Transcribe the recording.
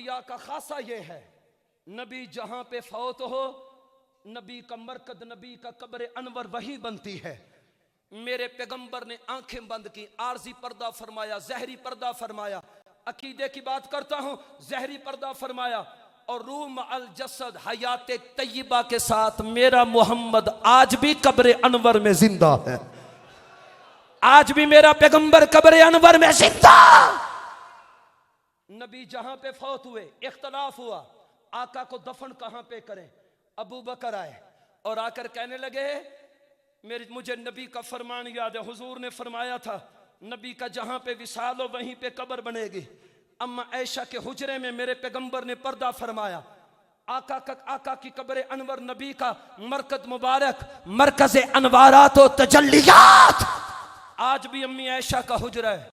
अंबिया का खासा ये है, नबी जहां पे फौत हो, नबी का मरकद, नबी का कब्र अनवर वही बनती है। मेरे पैगंबर ने आंखें बंद की, आरजी पर्दा फरमाया, जहरी पर्दा फरमाया। अकीदे की बात करता हूं, जहरी पर्दा फरमाया। और रूम अल जसद हयात तय्यबा के साथ मेरा मोहम्मद आज भी कब्र अनवर में जिंदा है। आज भी मेरा पैगंबर कब्र अनवर में जिंदा। नबी जहां पे फौत हुए, इख्तलाफ हुआ आका को दफन कहां पे करें। अबू बकर आए और आकर कहने लगे, मुझे नबी का फरमान याद है, हुजूर ने फरमाया था नबी का जहां पे विसाल हो वहीं पे कब्र बनेगी। अम्मा ऐशा के हुजरे में मेरे पैगंबर ने पर्दा फरमाया, आका की कब्र अनवर, नबी का मरकज मुबारक, मरकज अनवारात व तजल्लियात आज भी अम्मी ऐशा का हुजरा है।